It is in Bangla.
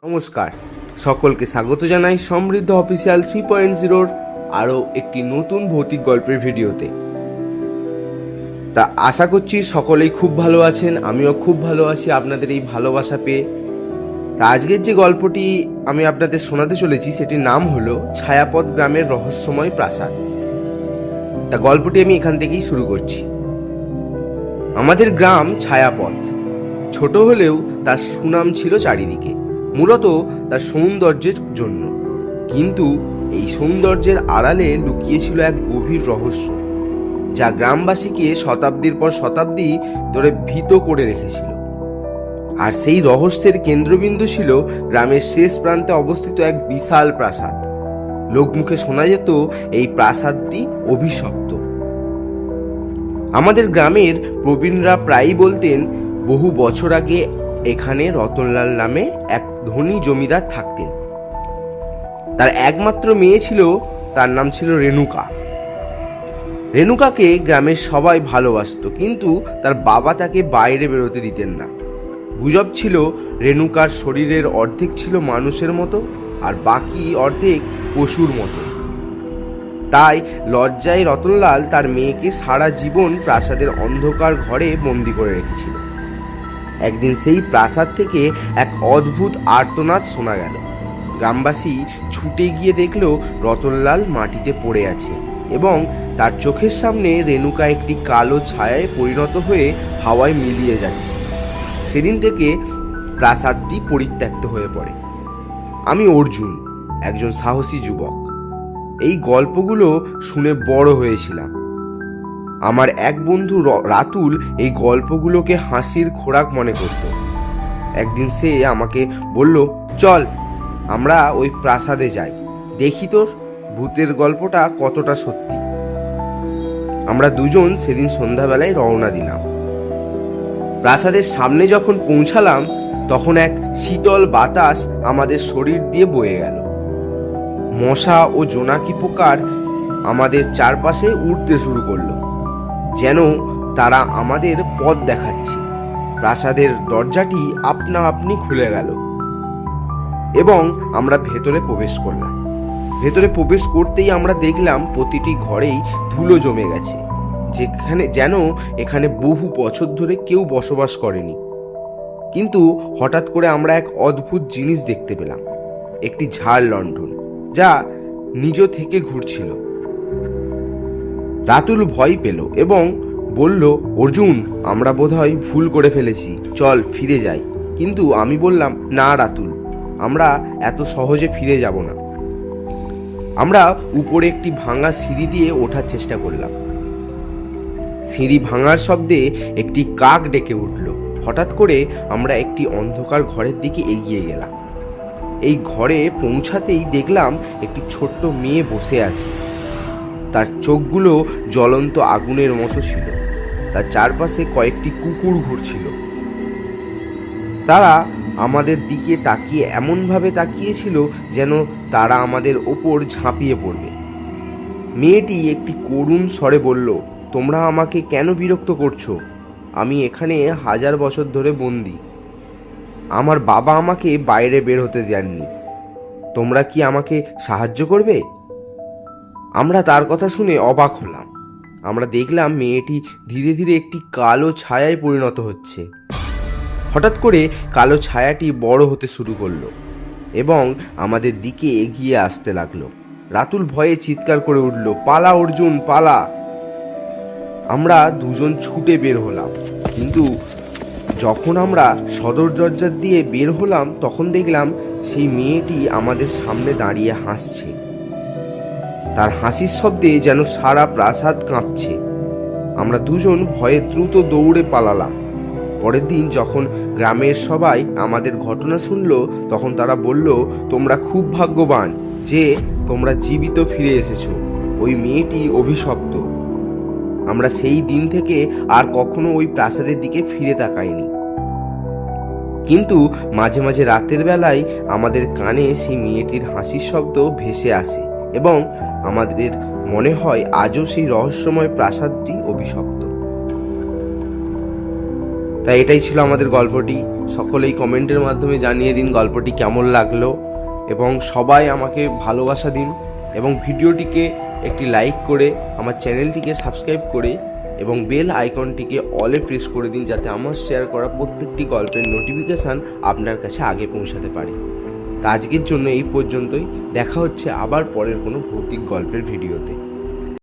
নমস্কার, সকলকে স্বাগত জানাই সমৃদ্ধ অফিসিয়াল 3.0 আরও একটি নতুন ভৌতিক গল্পের ভিডিওতে। তা আশা করছি সকলেই খুব ভালো আছেন, আমিও খুব ভালো আছি আপনাদের এই ভালোবাসা পেয়ে। তা আজকের যে গল্পটি আমি আপনাদের শোনাতে চলেছি সেটির নাম হলো ছায়াপথ গ্রামের রহস্যময় প্রাসাদ। তা গল্পটি আমি এখান থেকেই শুরু করছি। আমাদের গ্রাম ছায়াপথ ছোট হলেও তার সুনাম ছিল চারিদিকে, মূলত তার সৌন্দর্যের জন্য। কিন্তু এই সৌন্দর্যের আড়ালে লুকিয়ে ছিল এক গভীর রহস্য, যা গ্রামবাসীকে শতাব্দীর পর শতাব্দী ধরে ভীত করে রেখেছিল। আর সেই রহস্যের কেন্দ্রবিন্দু ছিল গ্রামের শেষ প্রান্তে অবস্থিত এক বিশাল প্রাসাদ। লোকমুখে শোনা যেত এই প্রাসাদটি অভিশপ্ত। আমাদের গ্রামের প্রবীণরা প্রায়ই বলতেন, বহু বছর আগে এখানে রতনলাল নামে এক ধনী জমিদার থাকতেন। তার একমাত্র মেয়ে ছিল, তার নাম ছিল রেণুকা। রেণুকাকে গ্রামের সবাই ভালোবাসত, কিন্তু তার বাবা তাকে বাইরে বেরোতে দিতেন না। গুজব ছিল রেণুকার শরীরের অর্ধেক ছিল মানুষের মতো আর বাকি অর্ধেক পশুর মতো। তাই লজ্জায় রতনলাল তার মেয়েকে সারা জীবন প্রাসাদের অন্ধকার ঘরে বন্দি করে রেখেছিল। একদিন সেই প্রাসাদ থেকে এক অদ্ভুত আর্তনাদ শোনা গেল। গ্রামবাসী ছুটে গিয়ে দেখল রতনলাল মাটিতে পড়ে আছে এবং তার চোখের সামনে রেণুকা একটি কালো ছায়ায় পরিণত হয়ে হাওয়ায় মিলিয়ে যাচ্ছে। সেদিন থেকে প্রাসাদটি পরিত্যক্ত হয়ে পড়ে। আমি অর্জুন, একজন সাহসী যুবক। এই গল্পগুলো শুনে বড় হয়েছিলাম। আমার এক বন্ধু রাতুল এই গল্পগুলোকে হাসির খোরাক মনে করত। একদিন সে আমাকে বলল, চল আমরা ওই প্রাসাদে যাই, দেখি তোর ভূতের গল্পটা কতটা সত্যি। আমরা দুজন সেদিন সন্ধ্যাবেলায় রওনা দিলাম। প্রাসাদের সামনে যখন পৌঁছালাম তখন এক শীতল বাতাস আমাদের শরীর দিয়ে বয়ে গেল। মশা ও জোনাকি পোকার আমাদের চারপাশে উড়তে শুরু করলো, যেন তারা আমাদের পথ দেখাচ্ছে। প্রাসাদের দরজাটি আপনা আপনি খুলে গেল এবং আমরা ভেতরে প্রবেশ করলাম। ভেতরে প্রবেশ করতেই আমরা দেখলাম প্রতিটি ঘরেই ধুলো জমে গেছে, যেন এখানে বহু বছর ধরে কেউ বসবাস করেনি। কিন্তু হঠাৎ করে আমরা এক অদ্ভুত জিনিস দেখতে পেলাম, একটি ঝাড় লণ্ঠন যা নিজ থেকে ঘুরছিল। রাতুল ভয় পেল এবং বলল, অর্জুন, আমরা বোধহয় ভুল করে ফেলেছি, চল ফিরে যাই। কিন্তু আমি বললাম, না রাতুল, আমরা এত সহজে ফিরে যাব না। আমরা উপরে একটি ভাঙা সিঁড়ি দিয়ে ওঠার চেষ্টা করলাম। সিঁড়ি ভাঙার শব্দে একটি কাক ডেকে উঠল। হঠাৎ করে আমরা একটি অন্ধকার ঘরের দিকে এগিয়ে গেলাম। এই ঘরে পৌঁছাতেই দেখলাম একটি ছোট্ট মেয়ে বসে আছে। তার চোখগুলো জ্বলন্ত আগুনের মতো ছিল। তার চারপাশে কয়েকটি কুকুর ঘুরছিল। তারা আমাদের দিকে তাকিয়ে এমনভাবে তাকিয়েছিল যেন তারা আমাদের ওপর ঝাঁপিয়ে পড়বে। মেয়েটি একটি করুণ স্বরে বলল, তোমরা আমাকে কেন বিরক্ত করছো? আমি এখানে 1000 বছর ধরে বন্দি। আমার বাবা আমাকে বাইরে বের হতে দেননি। তোমরা কি আমাকে সাহায্য করবে? আমরা তার কথা শুনে অবাক হলাম। আমরা দেখলাম মেয়েটি ধীরে ধীরে একটি কালো ছায়ায় পরিণত হচ্ছে। হঠাৎ করে কালো ছায়াটি বড় হতে শুরু করলো এবং আমাদের দিকে এগিয়ে আসতে লাগলো। রাতুল ভয়ে চিৎকার করে উঠল, পালা অর্জুন, পালা! আমরা দুজন ছুটে বের হলাম, কিন্তু যখন আমরা সদর দরজা দিয়ে বের হলাম তখন দেখলাম সেই মেয়েটি আমাদের সামনে দাঁড়িয়ে হাসছে। তার হাসির শব্দে যেন সারা প্রাসাদ কাঁপছে। আমরা দুজন ভয়ে দ্রুত দৌড়ে পালালাম। পরের দিন যখন গ্রামের সবাই আমাদের ঘটনা শুনল তখন তারা বলল, তোমরা খুব ভাগ্যবান যে তোমরা জীবিত ফিরে এসেছো। ওই মেয়েটি অভিশপ্ত। আমরা সেই দিন থেকে আর কখনো ওই প্রাসাদের দিকে ফিরে তাকাইনি। কিন্তু মাঝে মাঝে রাতের বেলায় আমাদের কানে সেই মেয়েটির হাসির শব্দ ভেসে আসে এবং আমাদের মনে হয় আজও সেই রহস্যময় প্রাসাদটি অভিশপ্ত। তাই এটাই ছিল আমাদের গল্পটি। সকলেই কমেন্টের মাধ্যমে জানিয়ে দিন গল্পটি কেমন লাগলো এবং সবাই আমাকে ভালোবাসা দিন এবং ভিডিওটিকে একটি লাইক করে আমার চ্যানেলটিকে সাবস্ক্রাইব করে এবং বেল আইকনটিকে অলে প্রেস করে দিন, যাতে আমার শেয়ার করা প্রত্যেকটি গল্পের নোটিফিকেশান আপনার কাছে আগে পৌঁছাতে পারে। তা আজকের জন্য এই পর্যন্তই। দেখা হচ্ছে আবার পরের কোনো ভৌতিক গল্পের ভিডিওতে।